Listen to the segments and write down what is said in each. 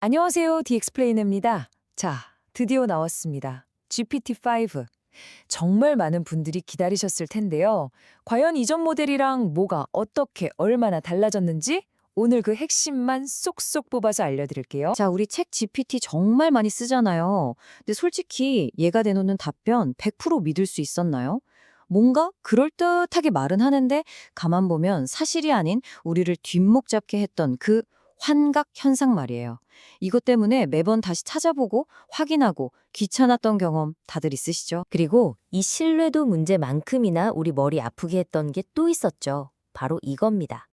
안녕하세요. 디엑스플레이너입니다. 자, 드디어 나왔습니다. GPT-5. 정말 많은 분들이 기다리셨을 텐데요. 과연 이전 모델이랑 뭐가 어떻게 얼마나 달라졌는지 오늘 그 핵심만 쏙쏙 뽑아서 알려드릴게요. 자, 우리 책 GPT 정말 많이 쓰잖아요. 근데 솔직히 얘가 내놓는 답변 100% 믿을 수 있었나요? 뭔가 그럴듯하게 말은 하는데 가만 보면 사실이 아닌 우리를 뒷목 잡게 했던 그 환각 현상 말이에요. 이것 때문에 매번 다시 찾아보고 확인하고 귀찮았던 경험 다들 있으시죠? 그리고 이 신뢰도 문제만큼이나 우리 머리 아프게 했던 게 또 있었죠. 바로 이겁니다.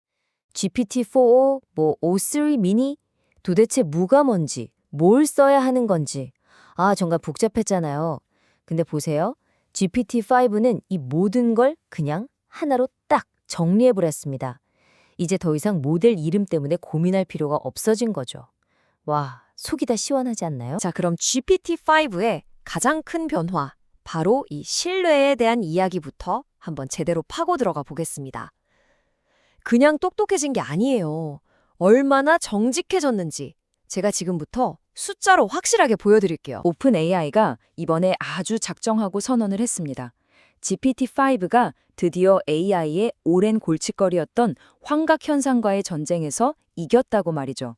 GPT-4, O3 미니? 도대체 뭐가 뭔지, 뭘 써야 하는 건지. 정말 복잡했잖아요. 근데 보세요. GPT-5는 이 모든 걸 그냥 하나로 딱 정리해버렸습니다. 이제 더 이상 모델 이름 때문에 고민할 필요가 없어진 거죠. 와, 속이 다 시원하지 않나요? 자, 그럼 GPT-5의 가장 큰 변화, 바로 이 신뢰에 대한 이야기부터 한번 제대로 파고 들어가 보겠습니다. 그냥 똑똑해진 게 아니에요. 얼마나 정직해졌는지 제가 지금부터 숫자로 확실하게 보여드릴게요. 오픈 AI가 이번에 아주 작정하고 선언을 했습니다. GPT-5가 드디어 AI의 오랜 골칫거리였던 환각 현상과의 전쟁에서 이겼다고 말이죠.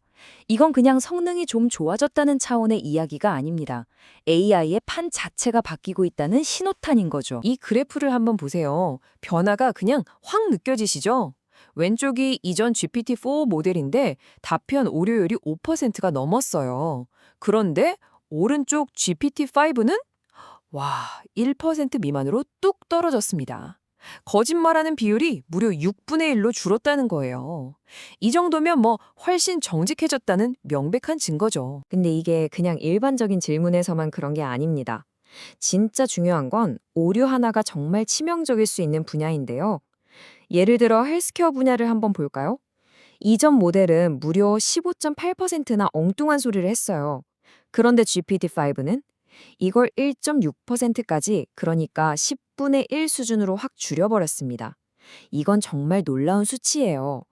이건 그냥 성능이 좀 좋아졌다는 차원의 이야기가 아닙니다. AI의 판 자체가 바뀌고 있다는 신호탄인 거죠. 이 그래프를 한번 보세요. 변화가 그냥 확 느껴지시죠? 왼쪽이 이전 GPT-4 모델인데 답변 오류율이 5%가 넘었어요. 그런데 오른쪽 GPT-5는 와, 1% 미만으로 뚝 떨어졌습니다. 거짓말하는 비율이 무려 6분의 1로 줄었다는 거예요. 이 정도면 훨씬 정직해졌다는 명백한 증거죠. 근데 이게 그냥 일반적인 질문에서만 그런 게 아닙니다. 진짜 중요한 건 오류 하나가 정말 치명적일 수 있는 분야인데요. 예를 들어 헬스케어 분야를 한번 볼까요? 이전 모델은 무려 15.8%나 엉뚱한 소리를 했어요. 그런데 GPT-5는 이걸 1.6%까지, 그러니까 10분의 1 수준으로 확 줄여버렸습니다. 이건 정말 놀라운 수치예요.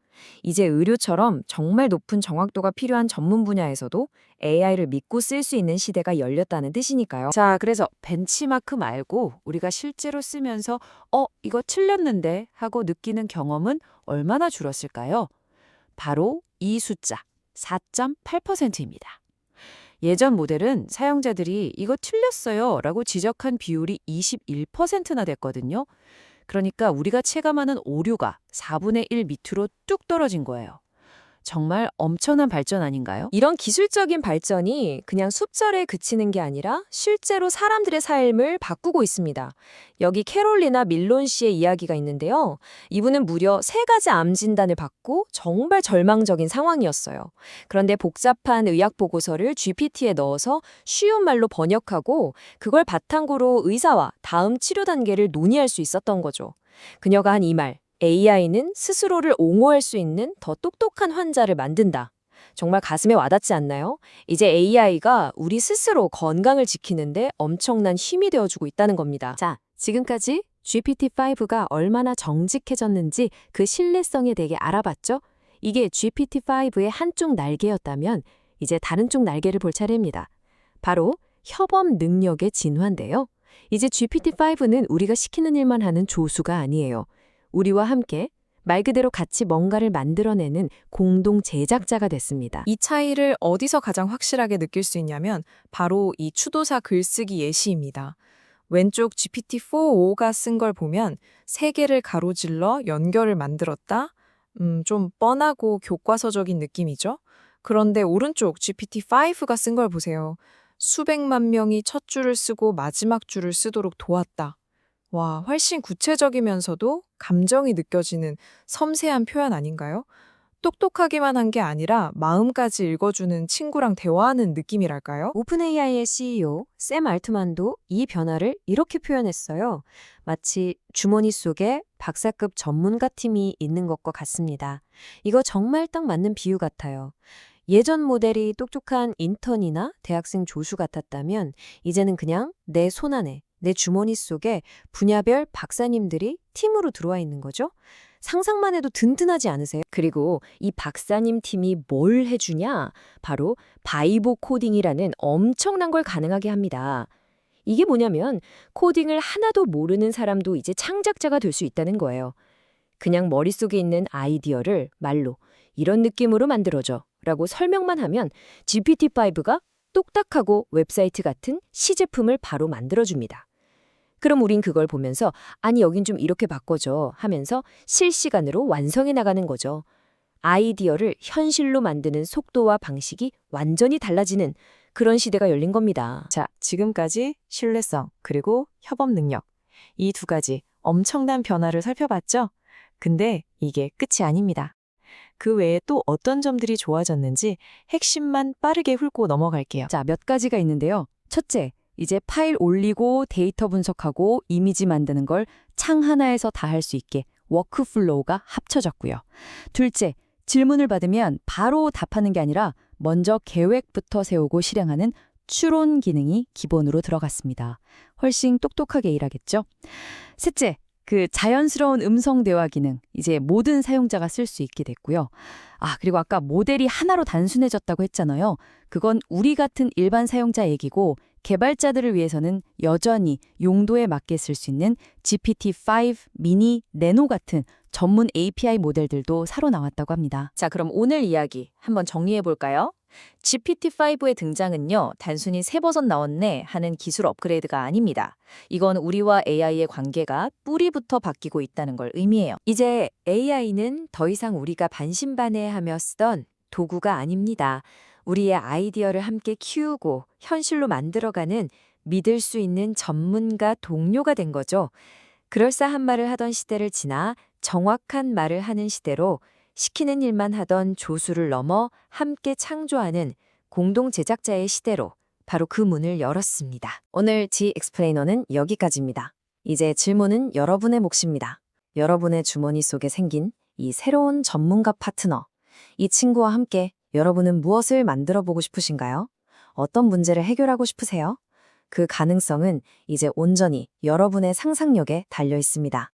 이제 의료처럼 정말 높은 정확도가 필요한 전문 분야에서도 AI를 믿고 쓸 수 있는 시대가 열렸다는 뜻이니까요. 자, 그래서 벤치마크 말고 우리가 실제로 쓰면서 이거 틀렸는데 하고 느끼는 경험은 얼마나 줄었을까요? 바로 이 숫자, 4.8%입니다. 예전 모델은 사용자들이 이거 틀렸어요 라고 지적한 비율이 21%나 됐거든요. 그러니까 우리가 체감하는 오류가 4분의 1 밑으로 뚝 떨어진 거예요. 정말 엄청난 발전 아닌가요? 이런 기술적인 발전이 그냥 숫자에 그치는 게 아니라 실제로 사람들의 삶을 바꾸고 있습니다. 여기 캐롤리나 밀론 씨의 이야기가 있는데요. 이분은 무려 3가지 암 진단을 받고 정말 절망적인 상황이었어요. 그런데 복잡한 의학 보고서를 GPT에 넣어서 쉬운 말로 번역하고 그걸 바탕으로 의사와 다음 치료 단계를 논의할 수 있었던 거죠. 그녀가 한 이 말. AI는 스스로를 옹호할 수 있는 더 똑똑한 환자를 만든다. 정말 가슴에 와닿지 않나요? 이제 AI가 우리 스스로 건강을 지키는데 엄청난 힘이 되어주고 있다는 겁니다. 자, 지금까지 GPT-5가 얼마나 정직해졌는지 그 신뢰성에 대해 알아봤죠? 이게 GPT-5의 한쪽 날개였다면 이제 다른 쪽 날개를 볼 차례입니다. 바로 협업 능력의 진화인데요. 이제 GPT-5는 우리가 시키는 일만 하는 조수가 아니에요. 우리와 함께 말 그대로 같이 뭔가를 만들어내는 공동 제작자가 됐습니다. 이 차이를 어디서 가장 확실하게 느낄 수 있냐면 바로 이 추도사 글쓰기 예시입니다. 왼쪽 GPT-4.5가 쓴 걸 보면 세 개를 가로질러 연결을 만들었다? 좀 뻔하고 교과서적인 느낌이죠? 그런데 오른쪽 GPT-5가 쓴 걸 보세요. 수백만 명이 첫 줄을 쓰고 마지막 줄을 쓰도록 도왔다. 와, 훨씬 구체적이면서도 감정이 느껴지는 섬세한 표현 아닌가요? 똑똑하기만 한 게 아니라 마음까지 읽어주는 친구랑 대화하는 느낌이랄까요? 오픈 AI의 CEO 샘 알트만도 이 변화를 이렇게 표현했어요. 마치 주머니 속에 박사급 전문가 팀이 있는 것과 같습니다. 이거 정말 딱 맞는 비유 같아요. 예전 모델이 똑똑한 인턴이나 대학생 조수 같았다면 이제는 그냥 내 손안에, 내 주머니 속에 분야별 박사님들이 팀으로 들어와 있는 거죠. 상상만 해도 든든하지 않으세요? 그리고 이 박사님 팀이 뭘 해주냐? 바로 바이보 코딩이라는 엄청난 걸 가능하게 합니다. 이게 뭐냐면 코딩을 하나도 모르는 사람도 이제 창작자가 될 수 있다는 거예요. 그냥 머릿속에 있는 아이디어를 말로 이런 느낌으로 만들어줘 라고 설명만 하면 GPT-5가 똑딱하고 웹사이트 같은 시제품을 바로 만들어줍니다. 그럼 우린 그걸 보면서 아니 여긴 좀 이렇게 바꿔줘 하면서 실시간으로 완성해 나가는 거죠. 아이디어를 현실로 만드는 속도와 방식이 완전히 달라지는 그런 시대가 열린 겁니다. 자, 지금까지 신뢰성 그리고 협업 능력 이 두 가지 엄청난 변화를 살펴봤죠? 근데 이게 끝이 아닙니다. 그 외에 또 어떤 점들이 좋아졌는지 핵심만 빠르게 훑고 넘어갈게요. 자, 몇 가지가 있는데요. 첫째, 이제 파일 올리고 데이터 분석하고 이미지 만드는 걸 창 하나에서 다 할 수 있게 워크플로우가 합쳐졌고요. 둘째, 질문을 받으면 바로 답하는 게 아니라 먼저 계획부터 세우고 실행하는 추론 기능이 기본으로 들어갔습니다. 훨씬 똑똑하게 일하겠죠? 셋째, 그 자연스러운 음성 대화 기능, 이제 모든 사용자가 쓸 수 있게 됐고요. 그리고 아까 모델이 하나로 단순해졌다고 했잖아요. 그건 우리 같은 일반 사용자 얘기고 개발자들을 위해서는 여전히 용도에 맞게 쓸 수 있는 GPT-5, 미니, 네노 같은 전문 API 모델들도 새로 나왔다고 합니다. 자, 그럼 오늘 이야기 한번 정리해 볼까요? GPT-5의 등장은요, 단순히 새 버전 나왔네 하는 기술 업그레이드가 아닙니다. 이건 우리와 AI의 관계가 뿌리부터 바뀌고 있다는 걸 의미해요. 이제 AI는 더 이상 우리가 반신반의하며 쓰던 도구가 아닙니다. 우리의 아이디어를 함께 키우고 현실로 만들어가는 믿을 수 있는 전문가 동료가 된 거죠. 그럴싸한 말을 하던 시대를 지나 정확한 말을 하는 시대로 시키는 일만 하던 조수를 넘어 함께 창조하는 공동 제작자의 시대로 바로 그 문을 열었습니다. 오늘 G-Explainer는 여기까지입니다. 이제 질문은 여러분의 몫입니다. 여러분의 주머니 속에 생긴 이 새로운 전문가 파트너. 이 친구와 함께 여러분은 무엇을 만들어 보고 싶으신가요? 어떤 문제를 해결하고 싶으세요? 그 가능성은 이제 온전히 여러분의 상상력에 달려 있습니다.